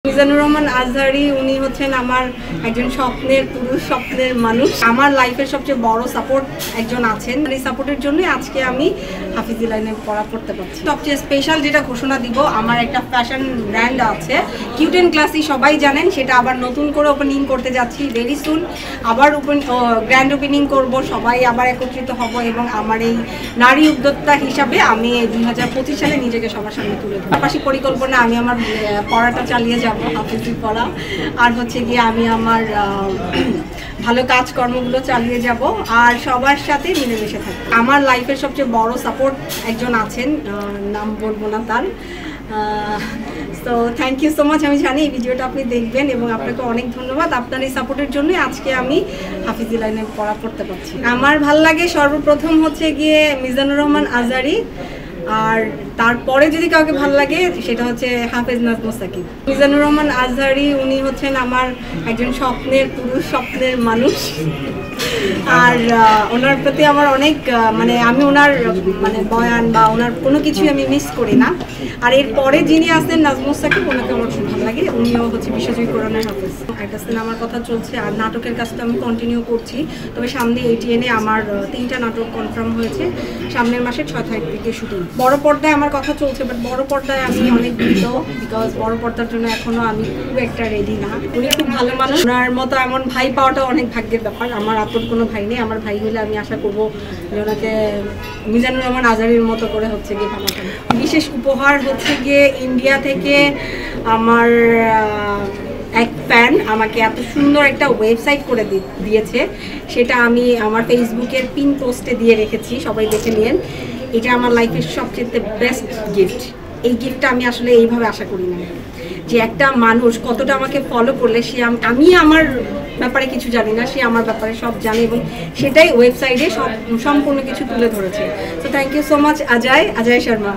মিজানুর রহমান আজহারি উনি হচ্ছেন আমার একজন স্বপ্নের পুরুষ, স্বপ্নের মানুষ। আমার লাইফের সবচেয়ে বড় সাপোর্ট একজন আছেন। এই সাপোর্টের জন্যই আজকে আমি হাফিজি লাইনে পড়া করতে পারছি। সবচেয়ে স্পেশাল যেটা ঘোষণা দিব, আমার একটা ফ্যাশন ব্র্যান্ড আছে কিউট এন্ড ক্লাসি, সবাই জানেন। সেটা আবার নতুন করে ওপেনিং করতে যাচ্ছি ভেরি সুন। আবার গ্র্যান্ড ওপেনিং করব, সবাই আবার একত্রিত হব এবং আমার এই নারী উদ্যোক্তা হিসাবে আমি 2025 সালে নিজেকে সবার সামনে তুলে ধরব। পাশাপাশি পরিকল্পনা আমি আমার পড়াটা চালিয়ে যাব, হাফিজি পড়া, আর হচ্ছে গিয়ে আমি আমার ভালো কাজকর্মগুলো চালিয়ে যাব আর সবার সাথে মিলেমিশে থাকবো। আমার লাইফের সবচেয়ে বড় সাপোর্ট একজন আছেন, নাম বলবো না তার। তো থ্যাংক ইউ সো মাচ। আমি জানি এই ভিডিওটা আপনি দেখবেন এবং আপনাকে অনেক ধন্যবাদ। আপনার এই সাপোর্টের জন্যই আজকে আমি হাফিজি লাইনে পড়া করতে পারছি। আমার ভাল লাগে সর্বপ্রথম হচ্ছে গিয়ে মিজানুর রহমান আজহারি, আর তারপরে যদি কাউকে ভালো লাগে সেটা হচ্ছে হাফেজ নাজমুস সাকিব। মিজানুর রহমান আজহারি উনি হচ্ছেন আমার একজন স্বপ্নের পুরুষ, স্বপ্নের মানুষ। আর ওনার প্রতি আমার অনেক আমি ওনার বয়ান বা ওনার কোনো কিছুই আমি মিস করি না। আর এরপরে যিনি আছেন নাজমুস সাকিব, ওনাকে আমার খুব ভালো লাগে। উনিও হচ্ছে বিশ্বজয়ী কোরআনের হাফেজ। একটা সিনেমার কথা চলছে আর নাটকের কাজটা আমি কন্টিনিউ করছি। তবে সামনে ATN-এ আমার 3টা নাটক কনফার্ম হয়েছে। সামনের মাসের 6 তারিখ থেকে শুটিং। বড় পর্দায় আমার কথা চলছে, বাট বড় পর্দায় আমি অনেক ভীত, বিকজ বড় পর্দার জন্য এখনো আমি খুব একটা রেডি না। উনি খুব ভালো মানুষ। ওনার মতো এমন ভাই পাওয়াটা অনেক ভাগ্যের ব্যাপার। আমার আপন কোনো ভাই নেই। আমার ভাই হলে আমি আশা করবো যে ওনাকে মিজানুর রহমান আজহারির মতো করে হচ্ছে গিয়ে বানাতেন। বিশেষ উপহার হচ্ছে গিয়ে ইন্ডিয়া থেকে আমার এক ফ্যান আমাকে এত সুন্দর একটা ওয়েবসাইট করে দিয়েছে। সেটা আমি আমার ফেসবুকের পিন পোস্টে দিয়ে রেখেছি, সবাই দেখে নিন। এটা আমার লাইফের সবচেয়ে বেস্ট গিফট। এই গিফটটা আমি আসলে এইভাবে আশা করি না, যে একটা মানুষ কতটা আমাকে ফলো করলে সে আমি আমার ব্যাপারে কিছু জানি না, সে আমার ব্যাপারে সব জানে এবং সেটাই ওয়েবসাইটে সম্পূর্ণ কিছু তুলে ধরেছে। So thank you so much Ajay Sharma.